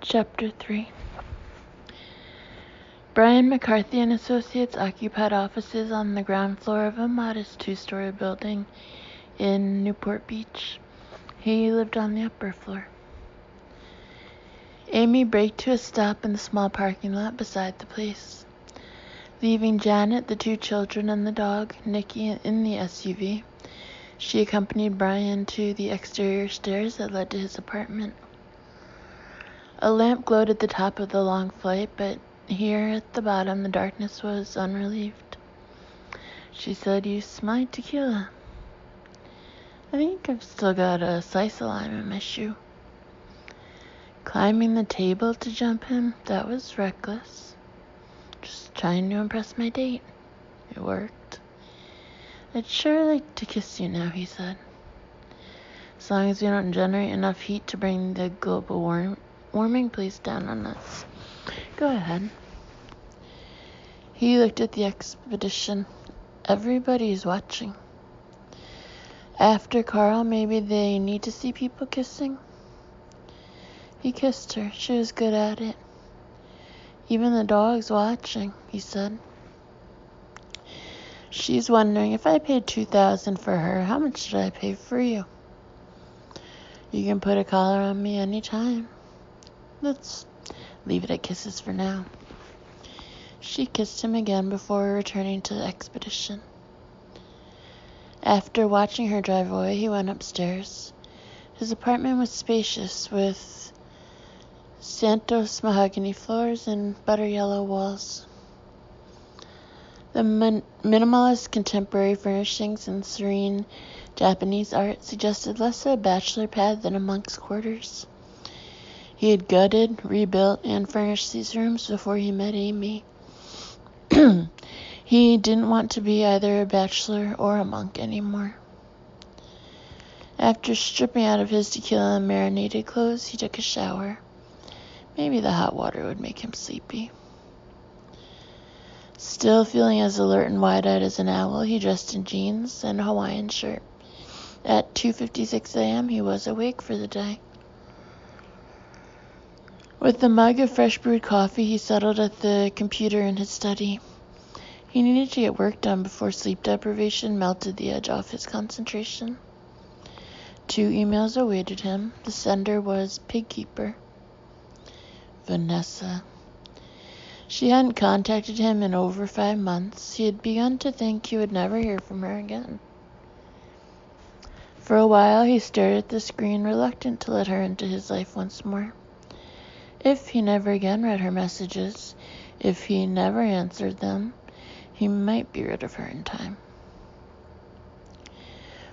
Chapter 3. Brian McCarthy and Associates occupied offices on the ground floor of a modest two-story building in Newport Beach. He lived on the upper floor. Amy braked to a stop in the small parking lot beside the place. Leaving Janet, the two children, and the dog, Nikki, in the SUV, she accompanied Brian to the exterior stairs that led to his apartment. A lamp glowed at the top of the long flight, but here at the bottom the darkness was unrelieved. She said, "You smell like tequila." "I think I've still got a slice of lime in my shoe." Climbing the table to jump him, that was reckless. Just trying to impress my date. It worked. "I'd sure like to kiss you now," he said. "As long as we don't generate enough heat to bring the global warming please down on us. Go ahead." He looked at the expedition. Everybody's watching. After Carl, maybe they need to see people kissing. He kissed her. She was good at it. "Even the dog's watching," he said. "She's wondering, if I paid $2,000 for her, how much should I pay for you?" "You can put a collar on me anytime. Let's leave it at kisses for now." She kissed him again before returning to the expedition. After watching her drive away, he went upstairs. His apartment was spacious, with Santos mahogany floors and butter yellow walls. The minimalist contemporary furnishings and serene Japanese art suggested less a bachelor pad than a monk's quarters. He had gutted, rebuilt, and furnished these rooms before he met Amy. He didn't want to be either a bachelor or a monk anymore. After stripping out of his tequila and marinated clothes, he took a shower. Maybe the hot water would make him sleepy. Still feeling as alert and wide-eyed as an owl, he dressed in jeans and a Hawaiian shirt. At 2:56 a.m., he was awake for the day. With a mug of fresh brewed coffee, he settled at the computer in his study. He needed to get work done before sleep deprivation melted the edge off his concentration. 2 emails awaited him. The sender was Pigkeeper. Vanessa. She hadn't contacted him in over 5 months. He had begun to think he would never hear from her again. For a while, he stared at the screen, reluctant to let her into his life once more. If he never again read her messages, if he never answered them, he might be rid of her in time.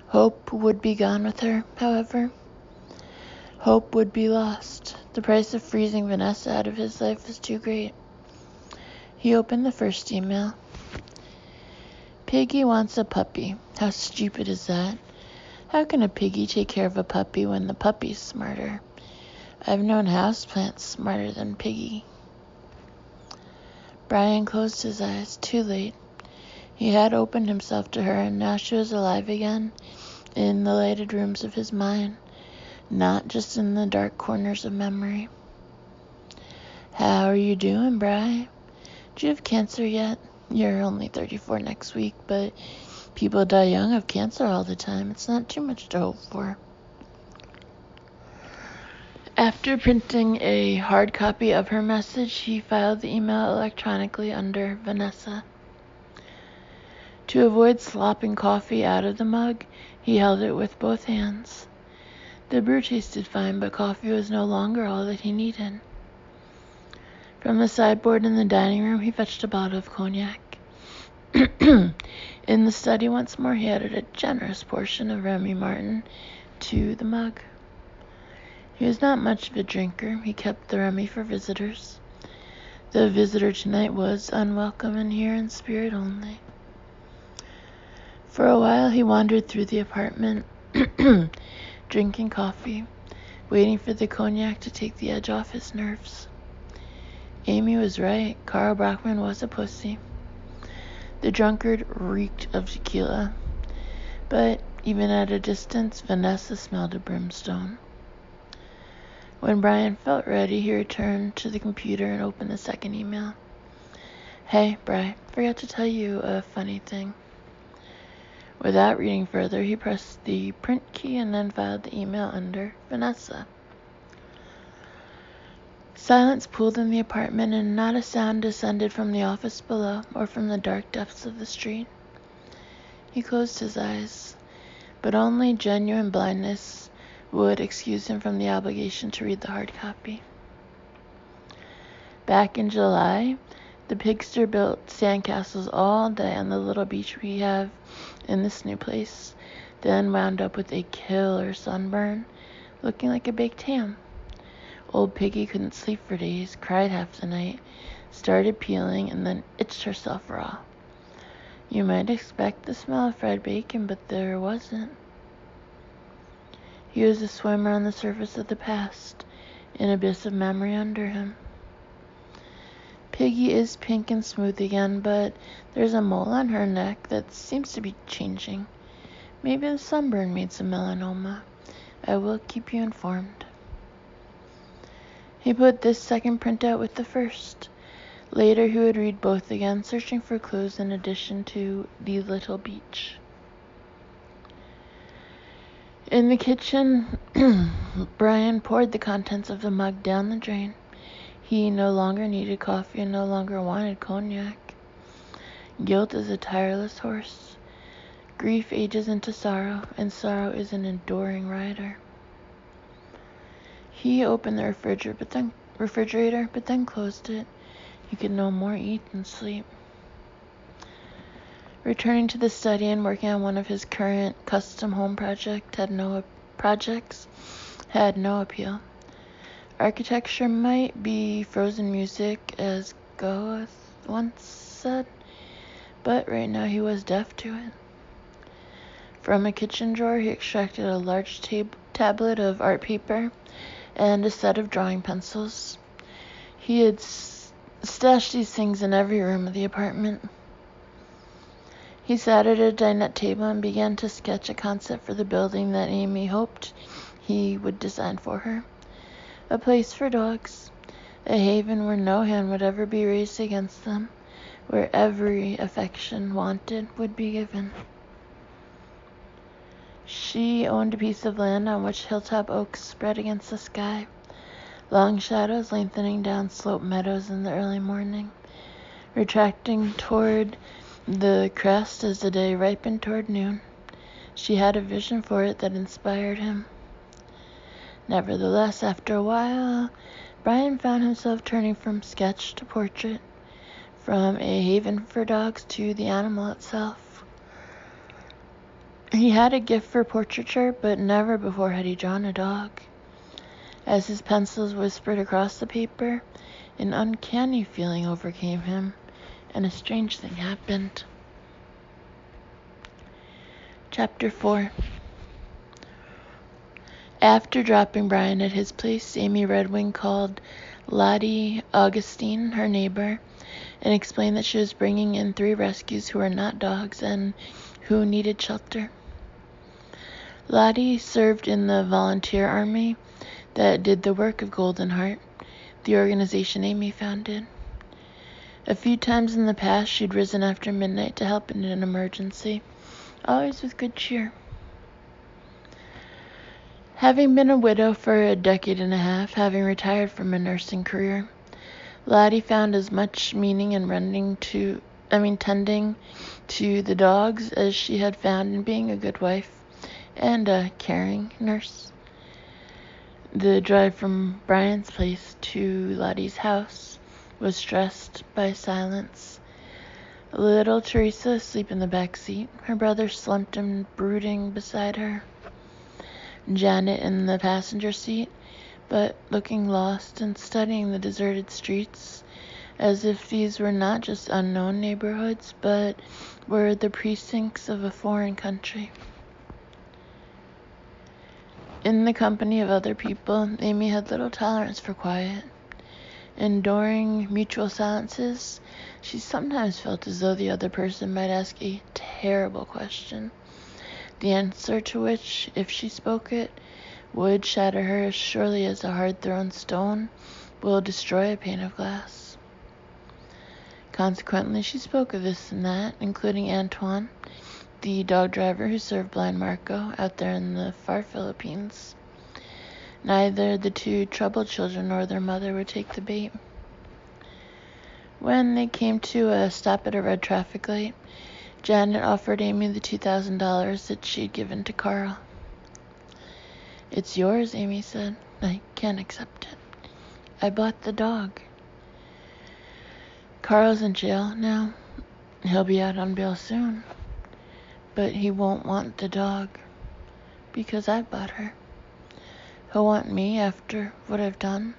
Hope would be gone with her, however. Hope would be lost. The price of freezing Vanessa out of his life was too great. He opened the first email. "Piggy wants a puppy. How stupid is that? How can a piggy take care of a puppy when the puppy's smarter? I've known houseplants smarter than Piggy." Brian closed his eyes. Too late. He had opened himself to her, and now she was alive again in the lighted rooms of his mind, not just in the dark corners of memory. "How are you doing, Bri? Do you have cancer yet? You're only 34 next week, but people die young of cancer all the time. It's not too much to hope for." After printing a hard copy of her message, he filed the email electronically under Vanessa. To avoid slopping coffee out of the mug, he held it with both hands. The brew tasted fine, but coffee was no longer all that he needed. From the sideboard in the dining room, he fetched a bottle of cognac. In the study once more, he added a generous portion of Remy Martin to the mug. He was not much of a drinker. He kept the Remy for visitors. The visitor tonight was unwelcome and here in spirit only. For a while, he wandered through the apartment, drinking coffee, waiting for the cognac to take the edge off his nerves. Amy was right. Carl Brockman was a pussy. The drunkard reeked of tequila. But even at a distance, Vanessa smelled of brimstone. When Brian felt ready, he returned to the computer and opened the second email. Hey, Bri, forgot to tell you a funny thing. Without reading further, he pressed the print key and then filed the email under Vanessa. Silence pooled in the apartment, and not a sound descended from the office below or from the dark depths of the street. He closed his eyes, but only genuine blindness would excuse him from the obligation to read the hard copy. Back in July, the pigster built sandcastles all day on the little beach we have in this new place, then wound up with a killer sunburn, looking like a baked ham. Old Piggy couldn't sleep for days, cried half the night, started peeling, and then itched herself raw. You might expect the smell of fried bacon, but there wasn't. He was a swimmer on the surface of the past, an abyss of memory under him. Piggy is pink and smooth again, but there's a mole on her neck that seems to be changing. Maybe the sunburn made some melanoma. I will keep you informed. He put this second printout with the first. Later he would read both again, searching for clues in addition to the little beach. In the kitchen, Brian poured the contents of the mug down the drain. He no longer needed coffee and no longer wanted cognac. Guilt is a tireless horse. Grief ages into sorrow, and sorrow is an enduring rider. He opened the refrigerator, but then closed it. He could no more eat than sleep. Returning to the study and working on one of his current custom home projects had no appeal. Architecture might be frozen music, as Goethe once said, but right now he was deaf to it. From a kitchen drawer, he extracted a large tablet of art paper and a set of drawing pencils. He had stashed these things in every room of the apartment. He sat at a dinette table and began to sketch a concept for the building that Amy hoped he would design for her. A place for dogs, a haven where no hand would ever be raised against them, where every affection wanted would be given. She owned a piece of land on which hilltop oaks spread against the sky, long shadows lengthening down sloped meadows in the early morning, retracting toward the crest as the day ripened toward noon. She had a vision for it that inspired him. Nevertheless, after a while, Brian found himself turning from sketch to portrait, from a haven for dogs to the animal itself. He had a gift for portraiture, but never before had he drawn a dog. As his pencils whispered across the paper, an uncanny feeling overcame him, and a strange thing happened. Chapter 4. After dropping Brian at his place, Amy Redwing called Lottie Augustine, her neighbor, and explained that she was bringing in 3 rescues who were not dogs and who needed shelter. Lottie served in the volunteer army that did the work of Golden Heart, the organization Amy founded. A few times in the past, she'd risen after midnight to help in an emergency, always with good cheer. Having been a widow for a decade and a half, having retired from a nursing career, Lottie found as much meaning in tending to the dogs as she had found in being a good wife and a caring nurse. The drive from Brian's place to Lottie's house was stressed by silence. Little Teresa asleep in the back seat, her brother slumped and brooding beside her. Janet in the passenger seat, but looking lost and studying the deserted streets, as if these were not just unknown neighborhoods, but were the precincts of a foreign country. In the company of other people, Amy had little tolerance for quiet. Enduring mutual silences, she sometimes felt as though the other person might ask a terrible question, the answer to which, if she spoke it, would shatter her as surely as a hard-thrown stone will destroy a pane of glass. Consequently, she spoke of this and that, including Antoine, the dog driver who served blind Marco out there in the far Philippines. Neither the two troubled children nor their mother would take the bait. When they came to a stop at a red traffic light, Janet offered Amy the $2,000 that she'd given to Carl. "It's yours," Amy said. "I can't accept it. I bought the dog." "Carl's in jail now. He'll be out on bail soon. But he won't want the dog, because I bought her. He'll want me after what I've done.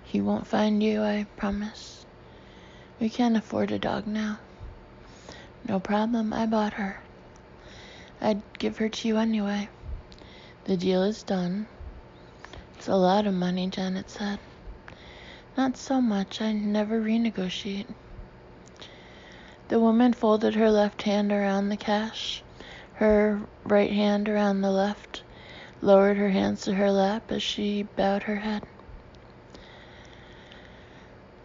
He won't find you, I promise. We can't afford a dog now." "No problem, I bought her. I'd give her to you anyway. The deal is done." "It's a lot of money," Janet said. "Not so much, I never renegotiate." The woman folded her left hand around the cash, her right hand around the left, lowered her hands to her lap as she bowed her head.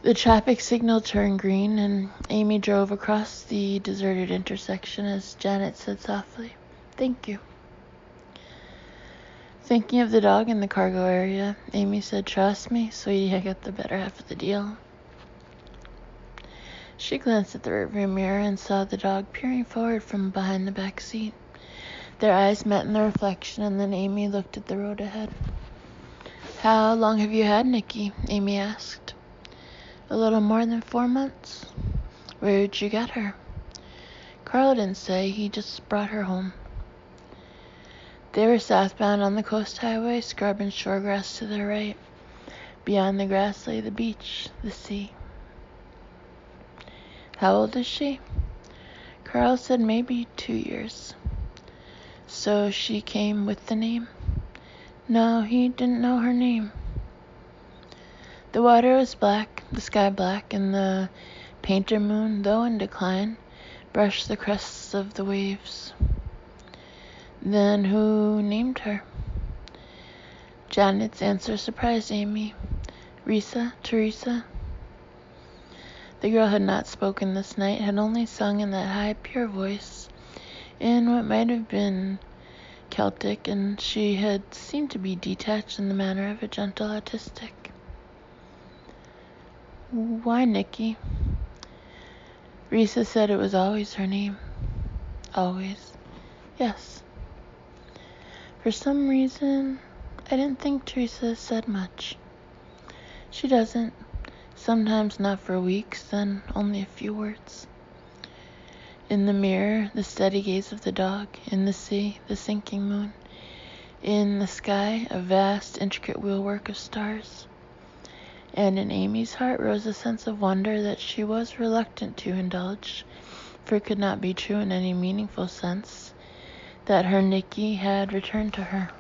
The traffic signal turned green, and Amy drove across the deserted intersection as Janet said softly, "Thank you." Thinking of the dog in the cargo area, Amy said, "Trust me, sweetie, I got the better half of the deal." She glanced at the rearview mirror and saw the dog peering forward from behind the back seat. Their eyes met in the reflection, and then Amy looked at the road ahead. "How long have you had Nikki?" Amy asked. "A little more than 4 months." "Where'd you get her?" "Carl didn't say. He just brought her home." They were southbound on the coast highway, scrub and shore grass to their right. Beyond the grass lay the beach, the sea. "How old is she?" Carl said maybe 2 years. "So she came with the name?" "No, he didn't know her name." The water was black, the sky black, and the painter moon, though in decline, brushed the crests of the waves. "Then who named her?" Janet's answer surprised Amy. Teresa. The girl had not spoken this night, had only sung in that high, pure voice, in what might have been Celtic, and she had seemed to be detached in the manner of a gentle autistic. "Why Nikki?" Risa said it was always her name. "Always?" "Yes." For some reason, I didn't think Teresa said much. She doesn't. Sometimes not for weeks, then only a few words. In the mirror, the steady gaze of the dog. In the sea, the sinking moon. In the sky, a vast, intricate wheelwork of stars. And in Amy's heart rose a sense of wonder that she was reluctant to indulge, for it could not be true in any meaningful sense, that her Nikki had returned to her.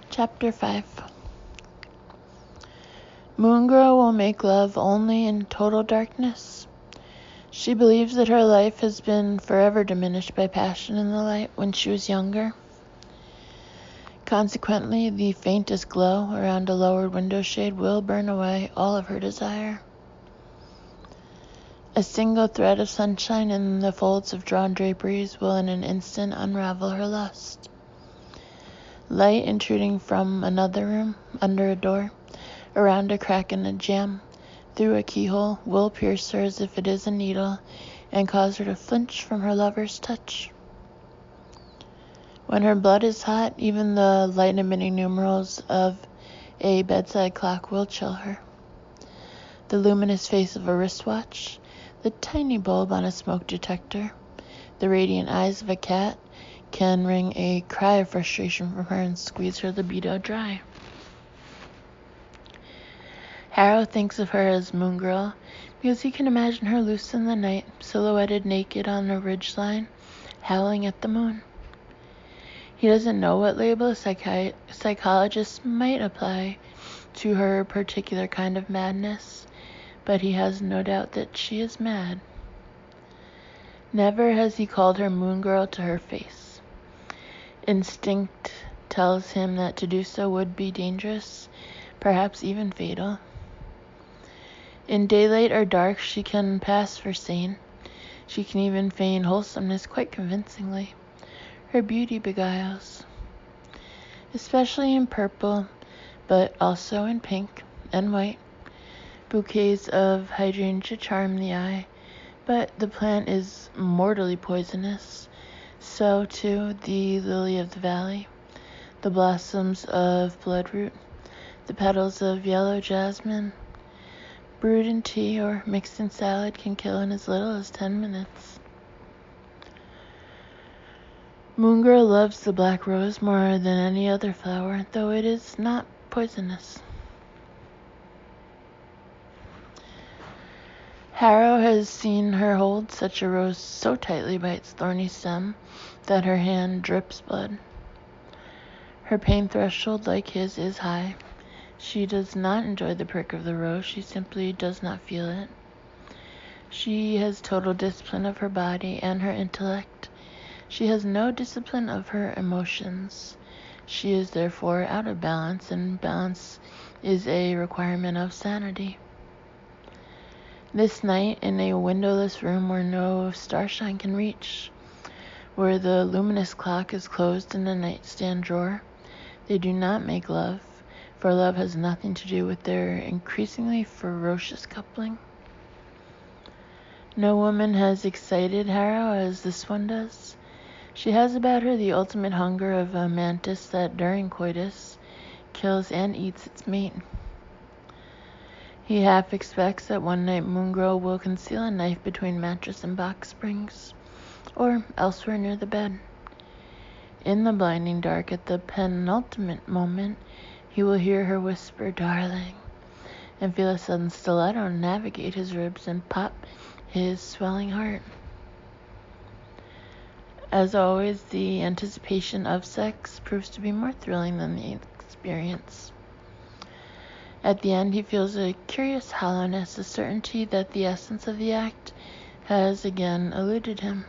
Chapter 5. Moon Girl will make love only in total darkness. She believes that her life has been forever diminished by passion in the light when she was younger. Consequently, the faintest glow around a lowered window shade will burn away all of her desire. A single thread of sunshine in the folds of drawn draperies will in an instant unravel her lust. Light intruding from another room, under a door, around a crack in a jamb, through a keyhole, will pierce her as if it is a needle, and cause her to flinch from her lover's touch. When her blood is hot, even the light-emitting numerals of a bedside clock will chill her. The luminous face of a wristwatch, the tiny bulb on a smoke detector, the radiant eyes of a cat can wring a cry of frustration from her and squeeze her libido dry. Harrow thinks of her as Moon Girl because he can imagine her loose in the night, silhouetted naked on a ridgeline, howling at the moon. He doesn't know what label a psychologist might apply to her particular kind of madness, but he has no doubt that she is mad. Never has he called her Moon Girl to her face. Instinct tells him that to do so would be dangerous, perhaps even fatal. In daylight or dark, she can pass for sane. She can even feign wholesomeness quite convincingly. Her beauty beguiles, especially in purple, but also in pink and white. Bouquets of hydrangea charm the eye, but the plant is mortally poisonous. So, too, the lily of the valley, the blossoms of bloodroot, the petals of yellow jasmine. Brewed in tea or mixed in salad can kill in as little as 10 minutes. Moongirl loves the black rose more than any other flower, though it is not poisonous. Harrow has seen her hold such a rose so tightly by its thorny stem that her hand drips blood. Her pain threshold, like his, is high. She does not enjoy the prick of the rose, she simply does not feel it. She has total discipline of her body and her intellect. She has no discipline of her emotions. She is therefore out of balance, and balance is a requirement of sanity. This night, in a windowless room where no starshine can reach, where the luminous clock is closed in a nightstand drawer, they do not make love, for love has nothing to do with their increasingly ferocious coupling. No woman has excited Harrow as this one does. She has about her the ultimate hunger of a mantis that during coitus kills and eats its mate. He half expects that one night Moongirl will conceal a knife between mattress and box springs, or elsewhere near the bed. In the blinding dark, at the penultimate moment, he will hear her whisper, "Darling," and feel a sudden stiletto navigate his ribs and pop his swelling heart. As always, the anticipation of sex proves to be more thrilling than the experience. At the end, he feels a curious hollowness, a certainty that the essence of the act has again eluded him.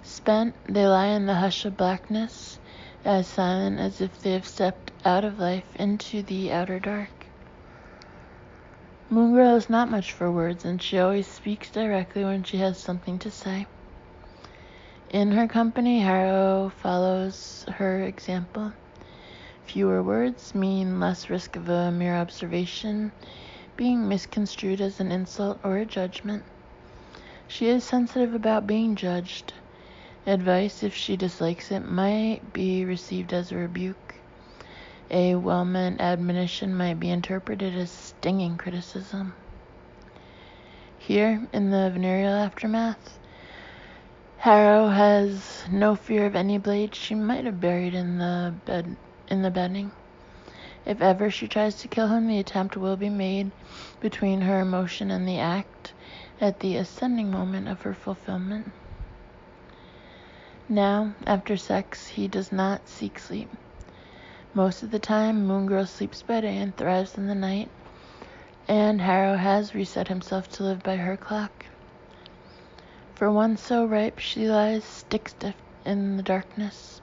Spent, they lie in the hush of blackness, as silent as if they have stepped out of life into the outer dark. Moongirl is not much for words, and she always speaks directly when she has something to say. In her company, Harrow follows her example. Fewer words mean less risk of a mere observation being misconstrued as an insult or a judgment. She is sensitive about being judged. Advice, if she dislikes it, might be received as a rebuke. A well-meant admonition might be interpreted as stinging criticism. Here, in the venereal aftermath, Harrow has no fear of any blade she might have buried in the bedding. If ever she tries to kill him, the attempt will be made between her emotion and the act, at the ascending moment of her fulfillment. Now, after sex, he does not seek sleep. Most of the time, Moongirl sleeps by day and thrives in the night, and Harrow has reset himself to live by her clock. For one so ripe, she lies stick-stiff in the darkness,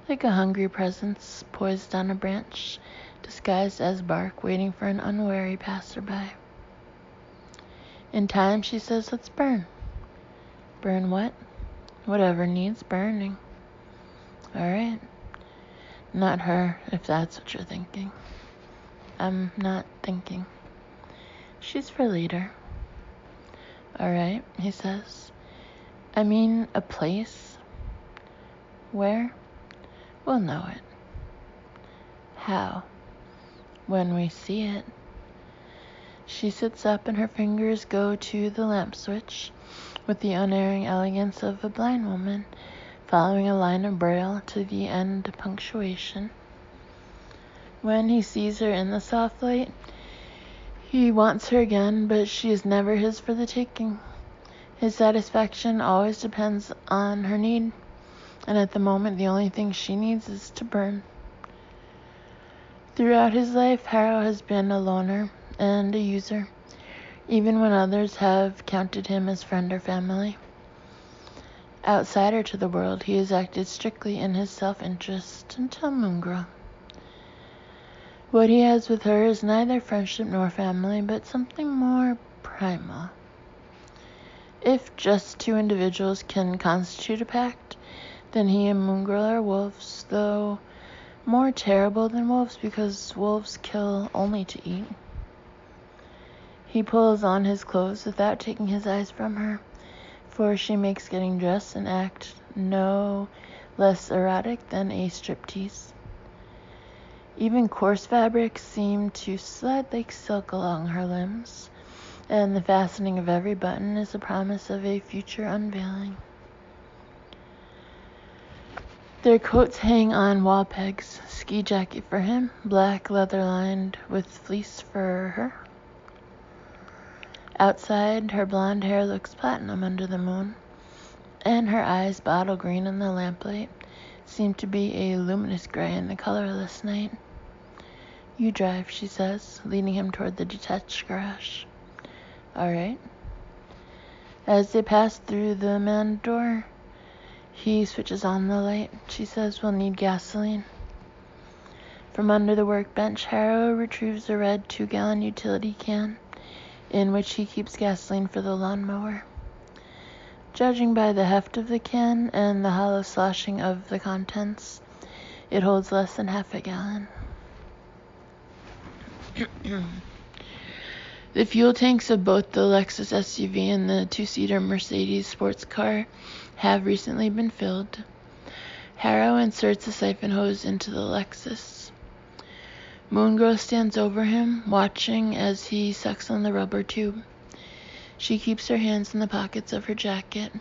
like a hungry presence poised on a branch, disguised as bark, waiting for an unwary passerby. In time, she says, "Let's burn." Burn what? Whatever needs burning. All right. Not her, if that's what you're thinking. I'm not thinking. She's for later. All right, he says. I mean, a place. Where? We'll know it. How? When we see it. She sits up and her fingers go to the lamp switch with the unerring elegance of a blind woman, following a line of braille to the end punctuation. When he sees her in the soft light, he wants her again, but she is never his for the taking. His satisfaction always depends on her need, and at the moment the only thing she needs is to burn. Throughout his life, Harrow has been a loner and a user, even when others have counted him as friend or family. Outsider to the world, he has acted strictly in his self-interest until Moongirl. What he has with her is neither friendship nor family, but something more primal. If just two individuals can constitute a pact, then he and Moongirl are wolves, though more terrible than wolves because wolves kill only to eat. He pulls on his clothes without taking his eyes from her, for she makes getting dressed an act no less erotic than a striptease. Even coarse fabrics seem to slide like silk along her limbs, and the fastening of every button is a promise of a future unveiling. Their coats hang on wall pegs. Ski jacket for him, black leather lined with fleece for her. Outside, her blonde hair looks platinum under the moon, and her eyes, bottle green in the lamplight, seem to be a luminous gray in the colorless night. "You drive," she says, leading him toward the detached garage. "All right." As they pass through the man door, he switches on the light. She says, "We'll need gasoline." From under the workbench, Harrow retrieves a red 2-gallon utility can, in which he keeps gasoline for the lawnmower. Judging by the heft of the can and the hollow sloshing of the contents, it holds less than half a gallon. The fuel tanks of both the Lexus SUV and the 2-seater Mercedes sports car have recently been filled. Harrow inserts a siphon hose into the Lexus. Moongirl stands over him, watching as he sucks on the rubber tube. She keeps her hands in the pockets of her jacket.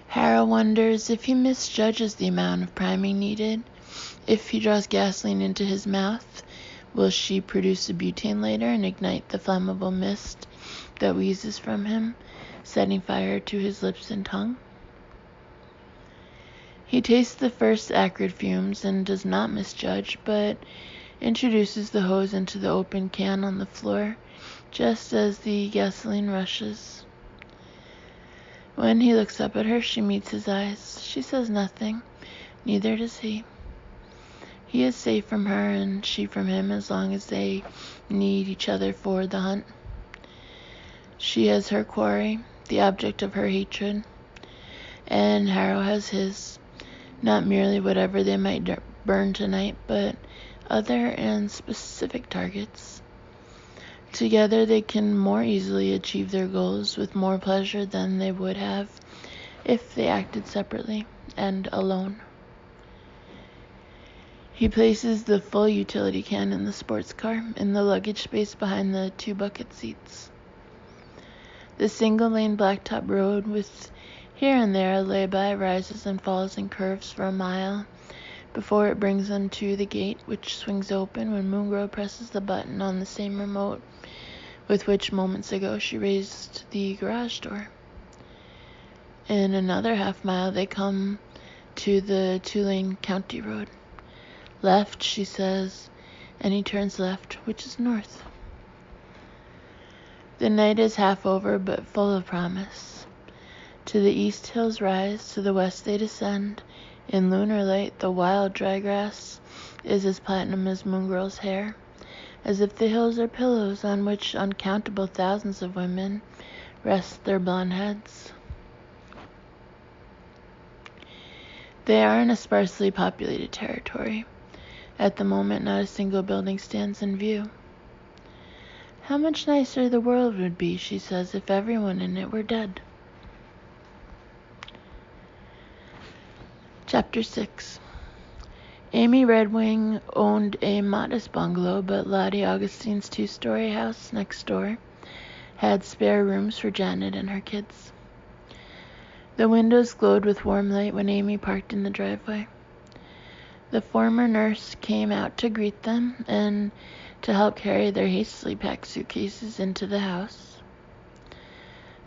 Harrow wonders if he misjudges the amount of priming needed. If he draws gasoline into his mouth, will she produce a butane later and ignite the flammable mist that wheezes from him, setting fire to his lips and tongue? He tastes the first acrid fumes and does not misjudge, but introduces the hose into the open can on the floor just as the gasoline rushes. When he looks up at her, she meets his eyes. She says nothing. Neither does he. He is safe from her and she from him as long as they need each other for the hunt. She has her quarry, the object of her hatred, and Harrow has his. Not merely whatever they might burn tonight, but other and specific targets. Together they can more easily achieve their goals with more pleasure than they would have if they acted separately and alone. He places the full utility can in the sports car in the luggage space behind the 2 bucket seats. The single-lane blacktop road with here and there a lay-by rises and falls and curves for a mile before it brings them to the gate, which swings open when Moongirl presses the button on the same remote with which moments ago she raised the garage door. In another half-mile they come to the 2-lane county road. "Left," she says, and he turns left, which is north. The night is half over, but full of promise. To the east hills rise, to the west they descend. In lunar light, the wild dry grass is as platinum as Moongirl's hair, as if the hills are pillows on which uncountable thousands of women rest their blonde heads. They are in a sparsely populated territory. At the moment, not a single building stands in view. "How much nicer the world would be," she says, "if everyone in it were dead." Chapter 6. Amy Redwing owned a modest bungalow, but Lottie Augustine's 2-story house next door had spare rooms for Janet and her kids. The windows glowed with warm light when Amy parked in the driveway. The former nurse came out to greet them and to help carry their hastily packed suitcases into the house.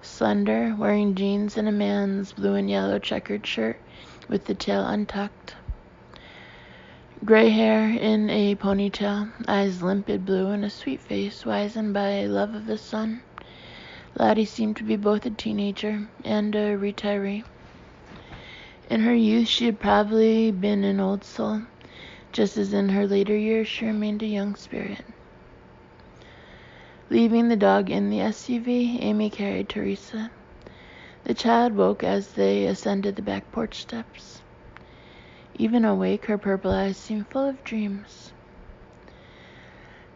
Slender, wearing jeans and a man's blue and yellow checkered shirt with the tail untucked. Gray hair in a ponytail, eyes limpid blue, and a sweet face wizened by love of the sun. Lottie seemed to be both a teenager and a retiree. In her youth, she had probably been an old soul, just as in her later years she remained a young spirit. Leaving the dog in the SUV, Amy carried Teresa. The child woke as they ascended the back porch steps. Even awake, her purple eyes seemed full of dreams.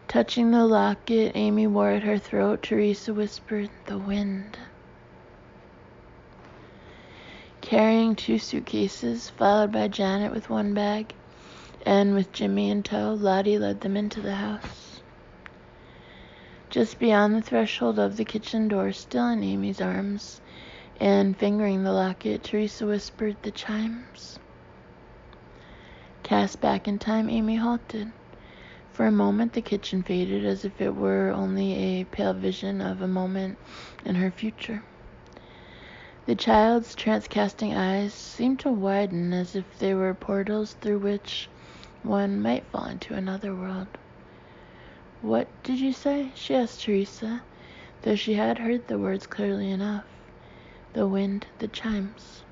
Touching the locket Amy wore at her throat, Teresa whispered, "The wind." Carrying 2 suitcases, followed by Janet with 1 bag, and with Jimmy in tow, Lottie led them into the house. Just beyond the threshold of the kitchen door, still in Amy's arms, and fingering the locket, Teresa whispered, "The chimes." Cast back in time, Amy halted. For a moment, the kitchen faded as if it were only a pale vision of a moment in her future. The child's trance-casting eyes seemed to widen as if they were portals through which one might fall into another world. "What did you say?" she asked Teresa, though she had heard the words clearly enough. "The wind, the chimes."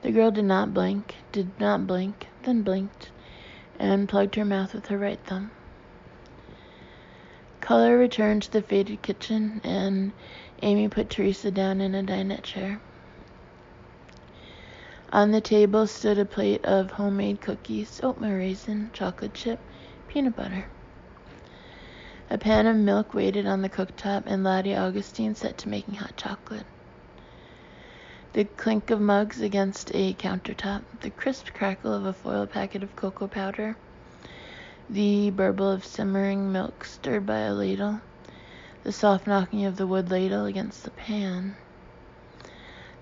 The girl did not blink, then blinked, and plugged her mouth with her right thumb. Color returned to the faded kitchen, and Amy put Teresa down in a dinette chair. On the table stood a plate of homemade cookies, oatmeal raisin, chocolate chip, peanut butter. A pan of milk waited on the cooktop, and Lottie Augustine set to making hot chocolate. The clink of mugs against a countertop, the crisp crackle of a foil packet of cocoa powder, the burble of simmering milk stirred by a ladle, the soft knocking of the wood ladle against the pan.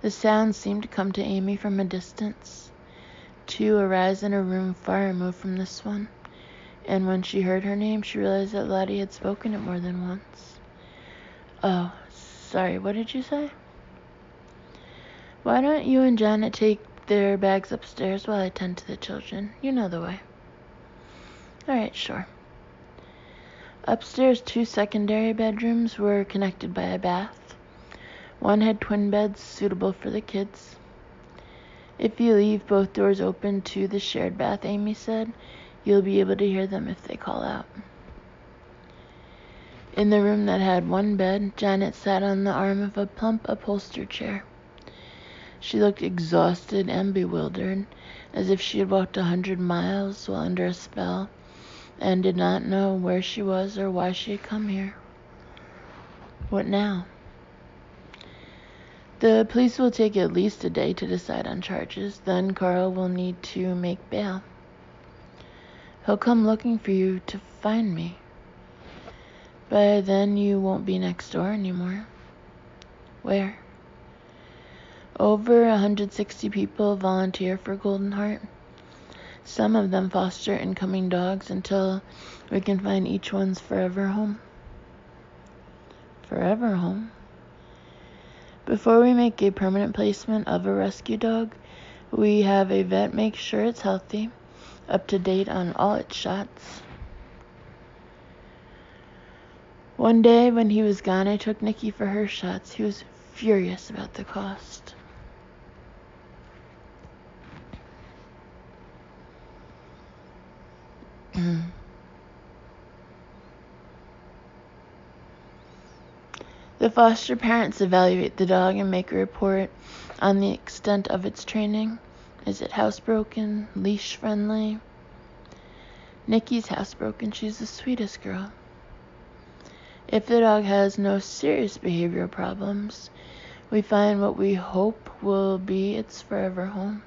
The sound seemed to come to Amy from a distance, to arise in a room far removed from this one, and when she heard her name, she realized that Lottie had spoken it more than once. "Oh, sorry, what did you say?" "Why don't you and Janet take their bags upstairs while I tend to the children? You know the way." "All right, sure." Upstairs, 2 secondary bedrooms were connected by a bath. One had twin beds suitable for the kids. "If you leave both doors open to the shared bath," Amy said, "you'll be able to hear them if they call out." In the room that had 1 bed, Janet sat on the arm of a plump upholstered chair. She looked exhausted and bewildered, as if she had walked 100 miles while under a spell, and did not know where she was or why she had come here. "What now?" "The police will take at least a day to decide on charges. Then Carl will need to make bail. He'll come looking for you to find me. By then you won't be next door anymore." "Where?" "Over 160 people volunteer for Golden Heart. Some of them foster incoming dogs until we can find each one's forever home." "Forever home?" "Before we make a permanent placement of a rescue dog, we have a vet make sure it's healthy, up to date on all its shots." One day when he was gone, I took Nikki for her shots. He was furious about the cost. The foster parents evaluate the dog and make a report on the extent of its training. Is it housebroken, leash friendly? Nikki's housebroken. She's the sweetest girl. If the dog has no serious behavioral problems, we find what we hope will be its forever home.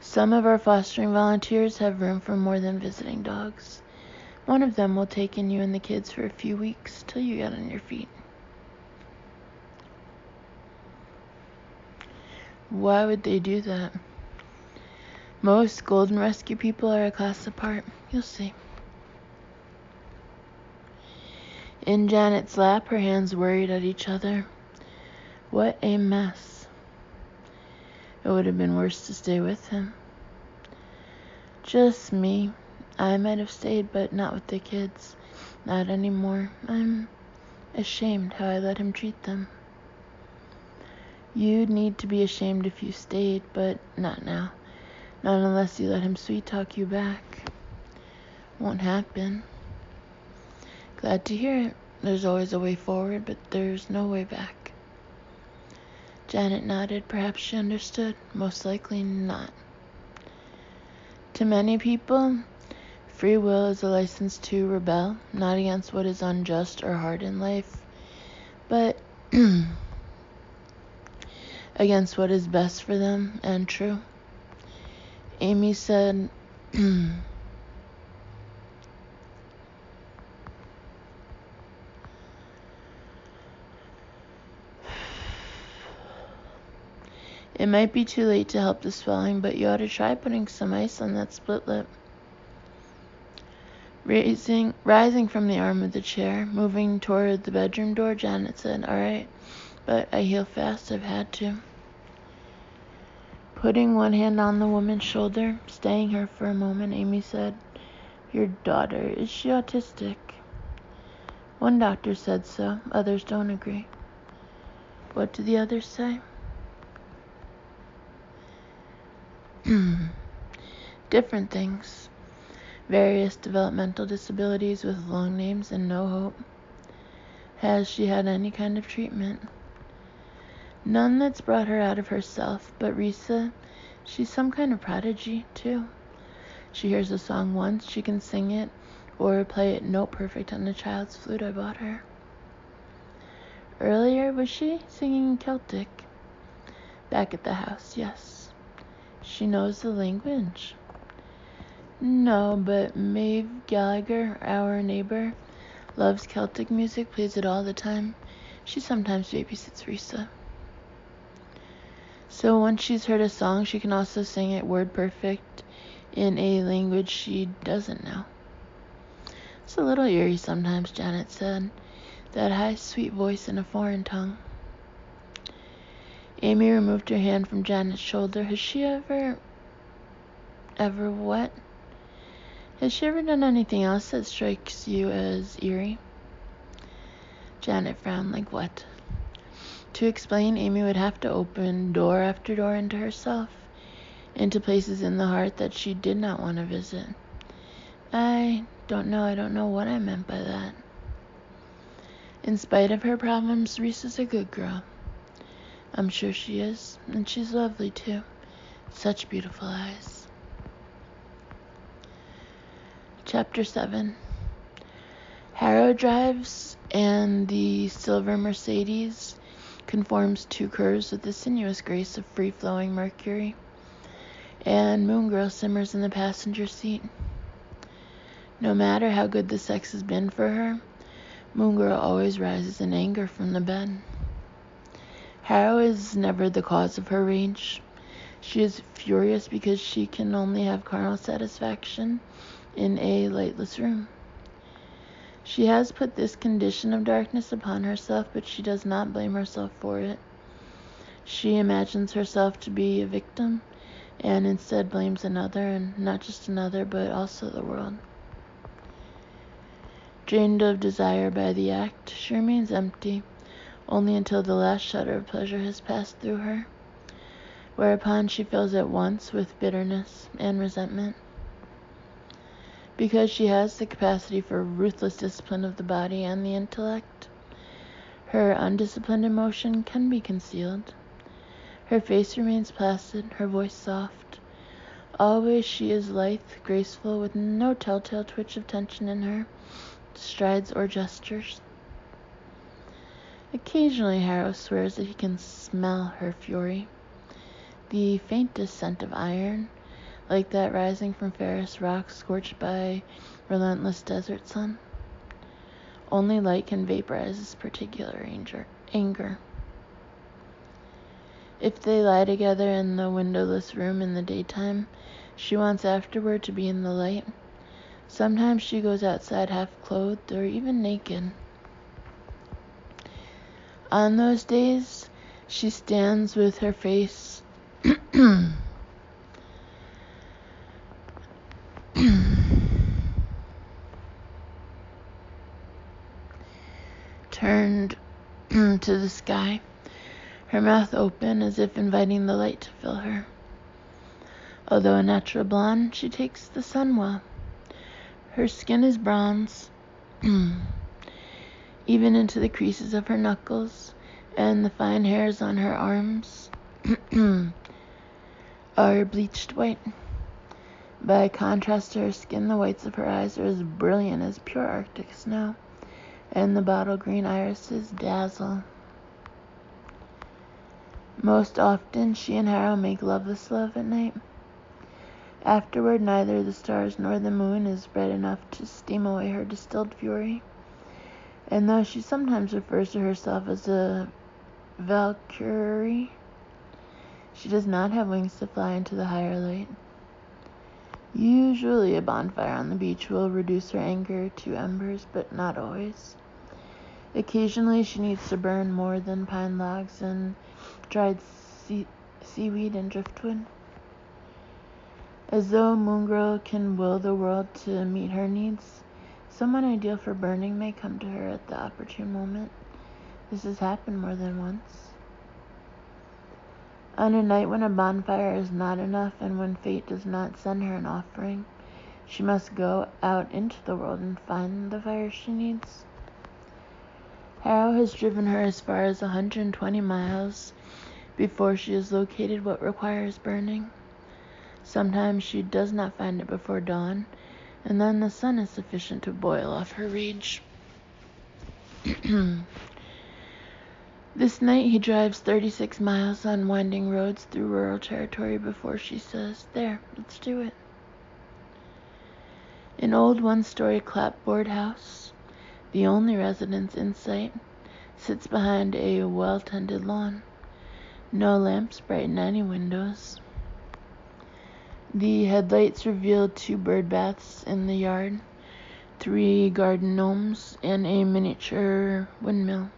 Some of our fostering volunteers have room for more than visiting dogs. One of them will take in you and the kids for a few weeks till you get on your feet. Why would they do that? Most golden rescue people are a class apart. You'll see. In Janet's lap, her hands worried at each other. What a mess. It would have been worse to stay with him. Just me. I might have stayed, but not with the kids. Not anymore. I'm ashamed how I let him treat them. You'd need to be ashamed if you stayed, but not now. Not unless you let him sweet-talk you back. Won't happen. Glad to hear it. There's always a way forward, but there's no way back. Janet nodded. Perhaps she understood. Most likely not. To many people, free will is a license to rebel, not against what is unjust or hard in life, but against what is best for them and true. Amy said, it might be too late to help the swelling, but you ought to try putting some ice on that split lip. Rising from the arm of the chair, moving toward the bedroom door, Janet said, "All right, but I heal fast. I've had to." Putting one hand on the woman's shoulder, staying her for a moment, Amy said, "Your daughter, is she autistic?" One doctor said so. Others don't agree. What do the others say? Different things. Various developmental disabilities with long names and no hope. Has she had any kind of treatment? None that's brought her out of herself, but Risa, she's some kind of prodigy, too. She hears a song once, she can sing it, or play it note perfect on the child's flute I bought her. Earlier, was she singing Celtic? Back at the house, yes. She knows the language. No, but Maeve Gallagher, our neighbor, loves Celtic music, plays it all the time. She sometimes babysits Risa. So once she's heard a song, she can also sing it word perfect in a language she doesn't know. It's a little eerie sometimes, Janet said. That high, sweet voice in a foreign tongue. Amy removed her hand from Janet's shoulder. Has she ever what? Has she ever done anything else that strikes you as eerie? Janet frowned. Like what? To explain, Amy would have to open door after door into herself, into places in the heart that she did not want to visit. I don't know what I meant by that. In spite of her problems, Risa's a good girl. I'm sure she is, and she's lovely too. Such beautiful eyes. Chapter 7. Harrow drives, and the silver Mercedes conforms two curves with the sinuous grace of free-flowing Mercury, and Moon Girl simmers in the passenger seat. No matter how good the sex has been for her, Moon Girl always rises in anger from the bed. Harrow is never the cause of her rage. She is furious because she can only have carnal satisfaction in a lightless room. She has put this condition of darkness upon herself, but she does not blame herself for it. She imagines herself to be a victim, and instead blames another, and not just another, but also the world. Drained of desire by the act, she remains empty, only until the last shudder of pleasure has passed through her, whereupon she fills at once with bitterness and resentment. Because she has the capacity for ruthless discipline of the body and the intellect, her undisciplined emotion can be concealed. Her face remains placid, her voice soft. Always she is lithe, graceful, with no telltale twitch of tension in her strides or gestures. Occasionally Harrow swears that he can smell her fury, the faintest scent of iron, like that rising from Ferris rock scorched by relentless desert sun. Only light can vaporize this particular anger. If they lie together in the windowless room in the daytime, she wants afterward to be in the light. Sometimes she goes outside half-clothed or even naked. On those days, she stands with her face turned to the sky, her mouth open as if inviting the light to fill her. Although a natural blonde, she takes the sun well. Her skin is bronze, even into the creases of her knuckles, and the fine hairs on her arms are bleached white. By contrast to her skin, the whites of her eyes are as brilliant as pure Arctic snow, and the bottle green irises dazzle. Most often, she and Harrow make loveless love at night. Afterward, neither the stars nor the moon is bright enough to steam away her distilled fury, and though she sometimes refers to herself as a Valkyrie, she does not have wings to fly into the higher light. Usually a bonfire on the beach will reduce her anger to embers, but not always. Occasionally she needs to burn more than pine logs and dried seaweed and driftwood. As though Moongirl can will the world to meet her needs, someone ideal for burning may come to her at the opportune moment. This has happened more than once. On a night when a bonfire is not enough and when fate does not send her an offering, she must go out into the world and find the fire she needs. Harrow has driven her as far as 120 miles before she has located what requires burning. Sometimes she does not find it before dawn, and then the sun is sufficient to boil off her rage. This night he drives 36 miles on winding roads through rural territory before she says, "There, let's do it." An old one-story clapboard house, the only residence in sight, sits behind a well-tended lawn. No lamps brighten any windows. The headlights reveal 2 bird baths in the yard, 3 garden gnomes, and a miniature windmill.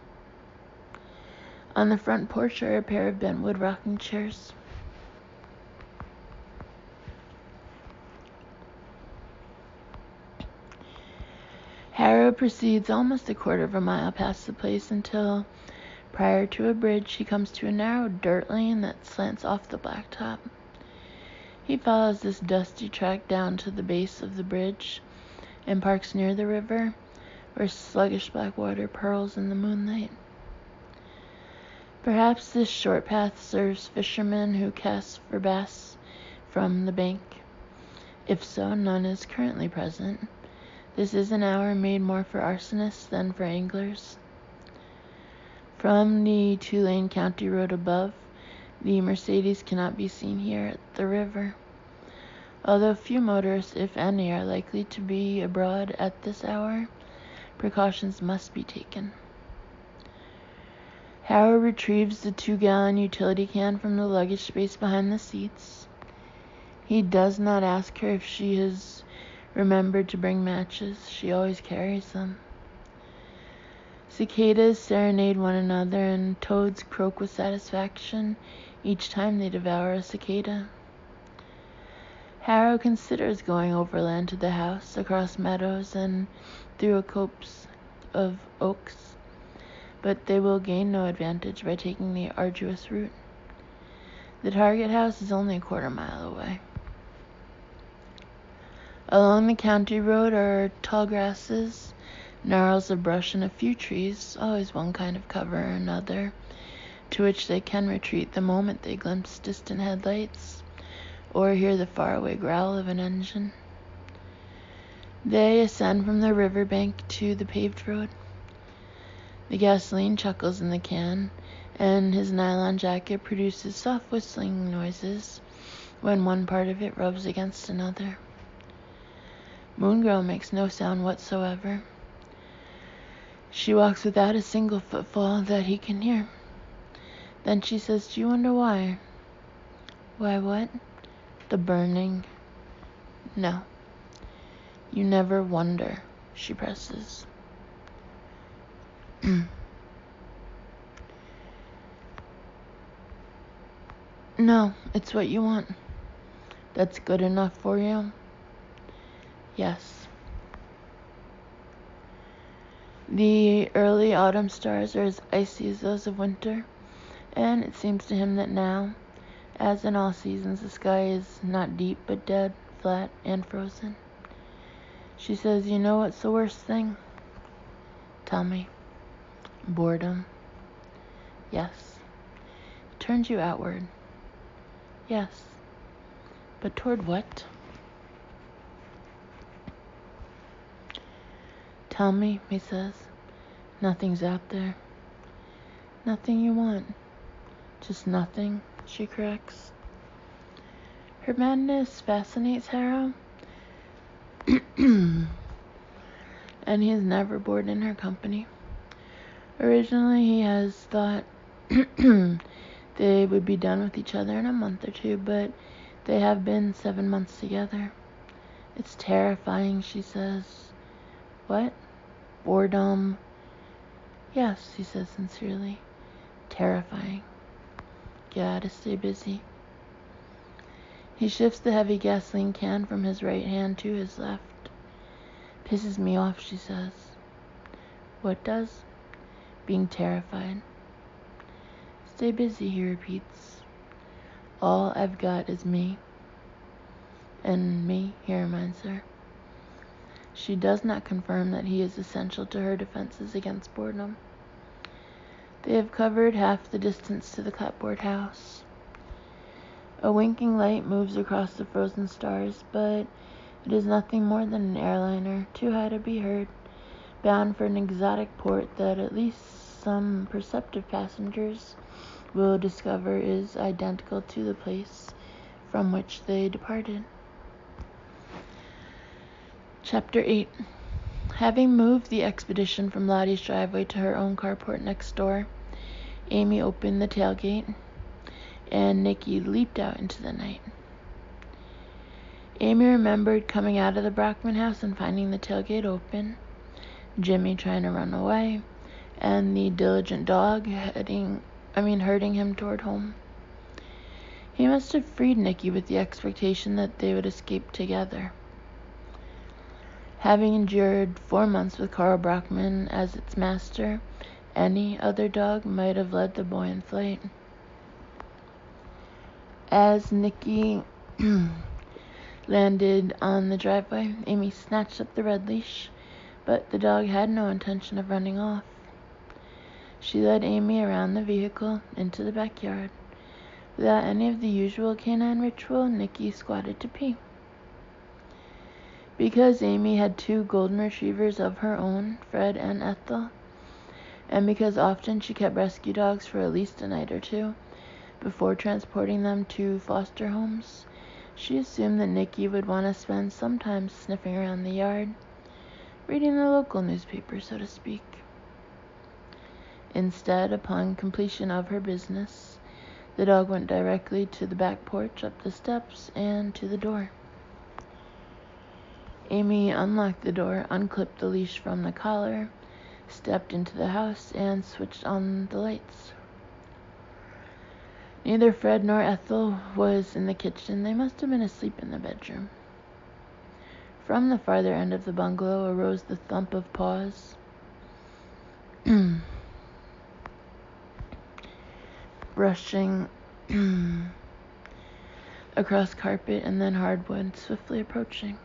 On the front porch are a pair of bentwood rocking chairs. Harrow proceeds almost a quarter of a mile past the place until, prior to a bridge, he comes to a narrow dirt lane that slants off the blacktop. He follows this dusty track down to the base of the bridge and parks near the river, where sluggish black water purls in the moonlight. Perhaps this short path serves fishermen who cast for bass from the bank. If so, none is currently present. This is an hour made more for arsonists than for anglers. From the 2-lane county road above, the Mercedes cannot be seen here at the river. Although few motorists, if any, are likely to be abroad at this hour, precautions must be taken. Harrow retrieves the 2-gallon utility can from the luggage space behind the seats. He does not ask her if she has remembered to bring matches. She always carries them. Cicadas serenade one another, and toads croak with satisfaction each time they devour a cicada. Harrow considers going overland to the house, across meadows, and through a copse of oaks, but they will gain no advantage by taking the arduous route. The target house is only a quarter mile away. Along the county road are tall grasses, gnarls of brush, and a few trees, always one kind of cover or another, to which they can retreat the moment they glimpse distant headlights or hear the faraway growl of an engine. They ascend from the riverbank to the paved road. The gasoline chuckles in the can, and his nylon jacket produces soft whistling noises when one part of it rubs against another. Moongirl makes no sound whatsoever. She walks without a single footfall that he can hear. Then she says, "Do you wonder why?" "Why what?" "The burning." "No. You never wonder," she presses. "No, it's what you want." "That's good enough for you?" "Yes." The early autumn stars are as icy as those of winter, and it seems to him that now, as in all seasons, the sky is not deep but dead, flat, and frozen. She says, "You know what's the worst thing?" "Tell me." "Boredom." "Yes." "It turns you outward." "Yes." "But toward what?" "Tell me," he says. "Nothing's out there." "Nothing you want." "Just nothing," she corrects. Her madness fascinates Harrow, and he is never bored in her company. Originally, he has thought they would be done with each other in a month or two, but they have been 7 months together. "It's terrifying," she says. "What?" "Boredom." "Yes," he says sincerely. "Terrifying. Gotta stay busy." He shifts the heavy gasoline can from his right hand to his left. "Pisses me off," she says. "What does?" "Being terrified." "Stay busy," he repeats. "All I've got is me." "And me," he reminds her. She does not confirm that he is essential to her defenses against boredom. They have covered half the distance to the clapboard house. A winking light moves across the frozen stars, but it is nothing more than an airliner, too high to be heard, bound for an exotic port that at least some perceptive passengers will discover is identical to the place from which they departed. Chapter 8. Having moved the expedition from Lottie's driveway to her own carport next door, Amy opened the tailgate, and Nikki leaped out into the night. Amy remembered coming out of the Brockman house and finding the tailgate open, Jimmy trying to run away, and the diligent dog herding him toward home. He must have freed Nikki with the expectation that they would escape together. Having endured 4 months with Carl Brockman as its master, any other dog might have led the boy in flight. As Nikki landed on the driveway, Amy snatched up the red leash, but the dog had no intention of running off. She led Amy around the vehicle into the backyard. Without any of the usual canine ritual, Nikki squatted to pee. Because Amy had 2 golden retrievers of her own, Fred and Ethel, and because often she kept rescue dogs for at least a night or 2 before transporting them to foster homes, she assumed that Nikki would want to spend some time sniffing around the yard, reading the local newspaper, so to speak. Instead, upon completion of her business, the dog went directly to the back porch, up the steps, and to the door. Amy unlocked the door, unclipped the leash from the collar, stepped into the house, and switched on the lights. Neither Fred nor Ethel was in the kitchen. They must have been asleep in the bedroom. From the farther end of the bungalow arose the thump of paws, brushing across carpet and then hardwood, swiftly approaching.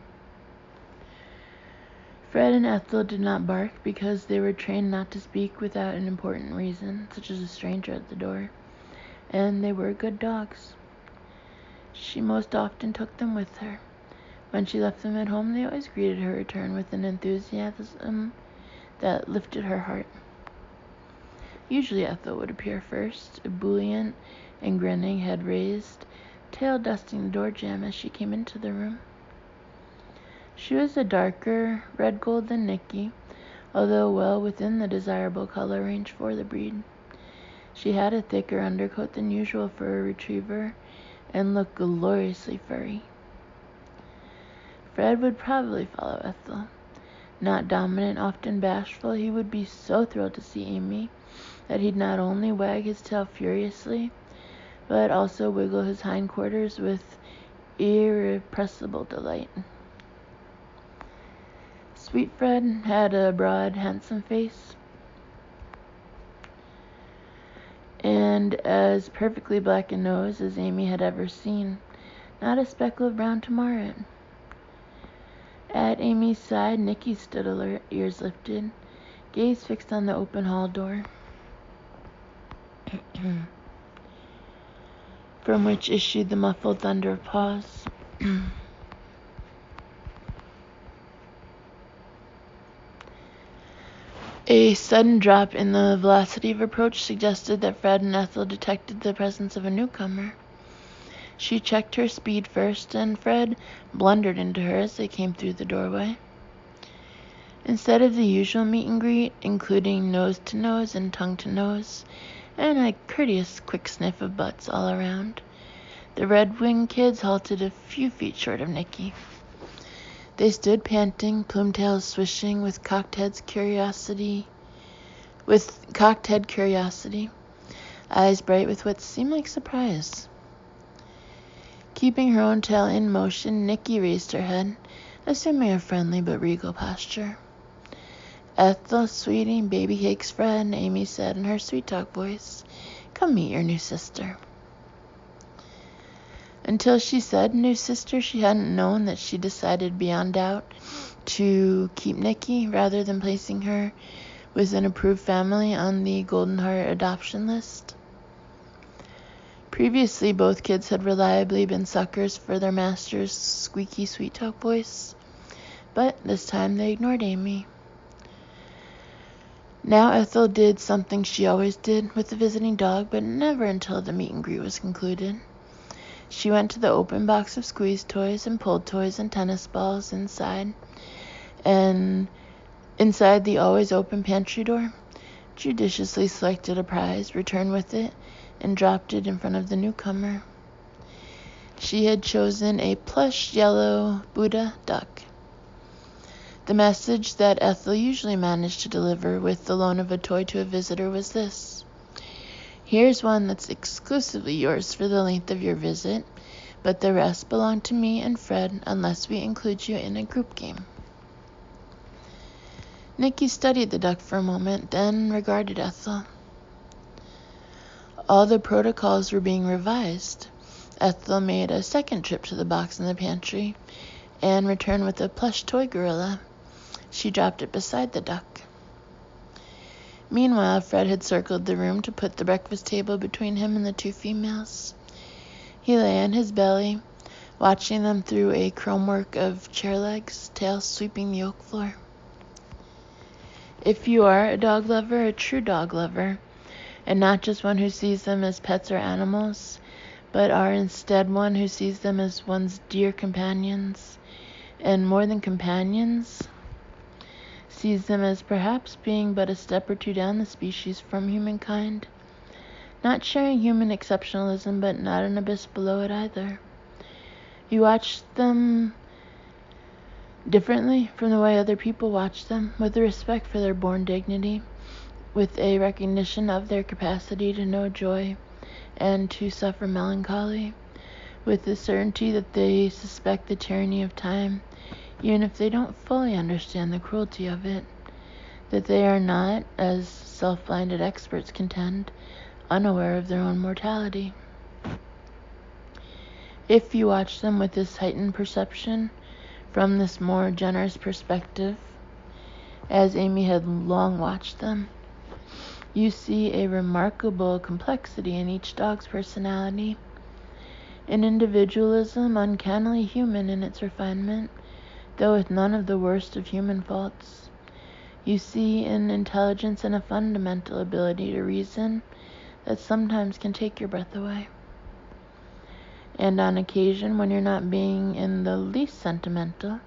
Fred and Ethel did not bark because they were trained not to speak without an important reason, such as a stranger at the door, and they were good dogs. She most often took them with her. When she left them at home, they always greeted her return with an enthusiasm that lifted her heart. Usually Ethel would appear first, ebullient and grinning, head raised, tail dusting the door jamb as she came into the room. She was a darker red gold than Nikki, although well within the desirable color range for the breed. She had a thicker undercoat than usual for a retriever and looked gloriously furry. Fred would probably follow Ethel. Not dominant, often bashful, he would be so thrilled to see Amy that he'd not only wag his tail furiously, but also wiggle his hindquarters with irrepressible delight. Sweet Fred had a broad, handsome face, and as perfectly black a nose as Amy had ever seen, not a speckle of brown to mar it. At Amy's side, Nicky stood alert, ears lifted, gaze fixed on the open hall door, from which issued the muffled thunder of paws. A sudden drop in the velocity of approach suggested that Fred and Ethel detected the presence of a newcomer. She checked her speed first, and Fred blundered into her as they came through the doorway. Instead of the usual meet and greet, including nose to nose and tongue to nose, and a courteous quick sniff of butts all around, the Red Wing kids halted a few feet short of Nicky. They stood panting, plume tails swishing, with cocked head curiosity, eyes bright with what seemed like surprise. Keeping her own tail in motion, Nicky raised her head, assuming a friendly but regal posture. "Ethel, sweetie, baby cakes, Fred," Amy said in her sweet-talk voice. "Come meet your new sister." Until she said new sister, she hadn't known that she decided beyond doubt to keep Nicky rather than placing her with an approved family on the Golden Heart adoption list. Previously, both kids had reliably been suckers for their master's squeaky sweet-talk voice, but this time they ignored Amy. Now Ethel did something she always did with the visiting dog, but never until the meet and greet was concluded. She went to the open box of squeeze toys and pulled toys and tennis balls inside, and inside the always open pantry door, judiciously selected a prize, returned with it, and dropped it in front of the newcomer. She had chosen a plush yellow Buddha duck. The message that Ethel usually managed to deliver with the loan of a toy to a visitor was this: "Here's one that's exclusively yours for the length of your visit, but the rest belong to me and Fred unless we include you in a group game." Nicky studied the duck for a moment, then regarded Ethel. All the protocols were being revised. Ethel made a second trip to the box in the pantry and returned with a plush toy gorilla. She dropped it beside the duck. Meanwhile, Fred had circled the room to put the breakfast table between him and the two females. He lay on his belly, watching them through a chromework of chair legs, tail sweeping the oak floor. If you are a dog lover, a true dog lover, and not just one who sees them as pets or animals, but are instead one who sees them as one's dear companions, and more than companions, sees them as perhaps being but a step or two down the species from humankind, not sharing human exceptionalism, but not an abyss below it either. You watch them differently from the way other people watch them, with a respect for their born dignity, with a recognition of their capacity to know joy and to suffer melancholy, with the certainty that they suspect the tyranny of time, even if they don't fully understand the cruelty of it, that they are not, as self-blinded experts contend, unaware of their own mortality. If you watch them with this heightened perception, from this more generous perspective, as Amy had long watched them, you see a remarkable complexity in each dog's personality, an individualism uncannily human in its refinement, though with none of the worst of human faults. You see an intelligence and a fundamental ability to reason that sometimes can take your breath away. And on occasion, when you're not being in the least sentimental,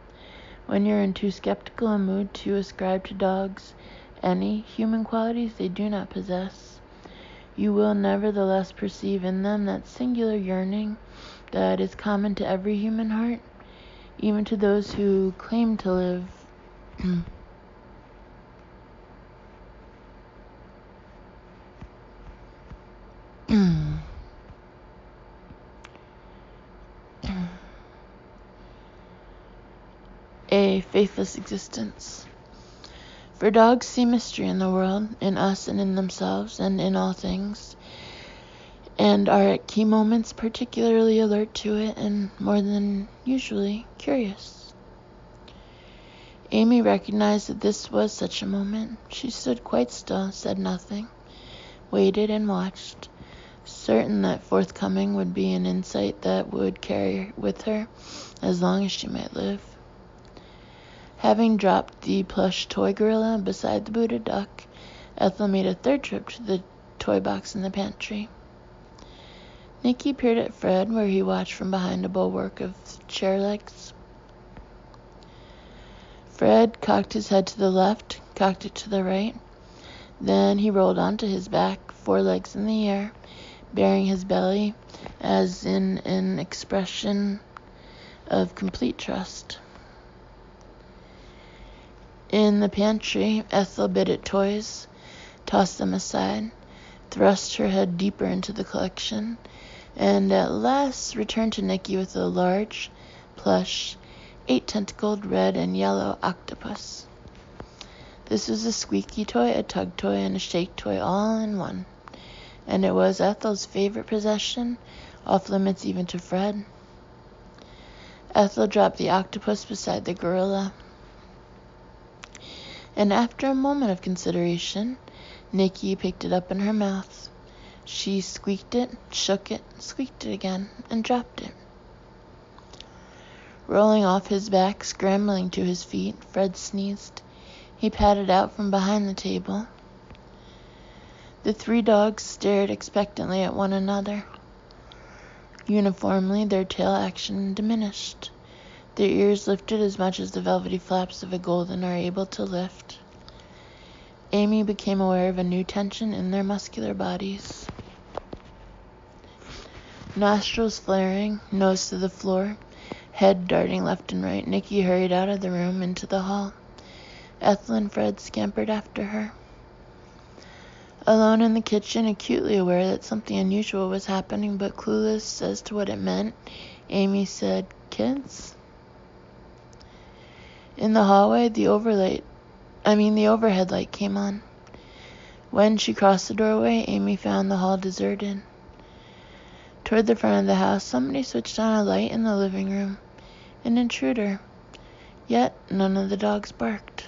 when you're in too skeptical a mood to ascribe to dogs any human qualities they do not possess, you will nevertheless perceive in them that singular yearning that is common to every human heart, even to those who claim to live a faithless existence. For dogs see mystery in the world, in us and in themselves, and in all things, and are at key moments particularly alert to it and more than usually curious. Amy recognized that this was such a moment. She stood quite still, said nothing, waited and watched, certain that forthcoming would be an insight that would carry with her as long as she might live. Having dropped the plush toy gorilla beside the Buddha duck, Ethel made a third trip to the toy box in the pantry. Nicky peered at Fred, where he watched from behind a bulwark of chair legs. Fred cocked his head to the left, cocked it to the right. Then he rolled onto his back, 4 legs in the air, baring his belly, as in an expression of complete trust. In the pantry, Ethel bit at toys, tossed them aside, thrust her head deeper into the collection, and at last returned to Nicky with a large, plush, 8-tentacled red and yellow octopus. This was a squeaky toy, a tug toy, and a shake toy all in one, and it was Ethel's favorite possession, off limits even to Fred. Ethel dropped the octopus beside the gorilla, and after a moment of consideration, Nicky picked it up in her mouth. She squeaked it, shook it, squeaked it again, and dropped it. Rolling off his back, scrambling to his feet, Fred sneezed. He padded out from behind the table. The 3 dogs stared expectantly at one another. Uniformly, their tail action diminished. Their ears lifted as much as the velvety flaps of a golden are able to lift. Amy became aware of a new tension in their muscular bodies. Nostrils flaring, nose to the floor, head darting left and right, Nicky hurried out of the room into the hall. Ethel and Fred scampered after her. Alone in the kitchen, acutely aware that something unusual was happening, but clueless as to what it meant, Amy said, "Kids?" In the hallway, the overhead light came on. When she crossed the doorway, Amy found the hall deserted. Toward the front of the house, somebody switched on a light in the living room. An intruder. Yet none of the dogs barked.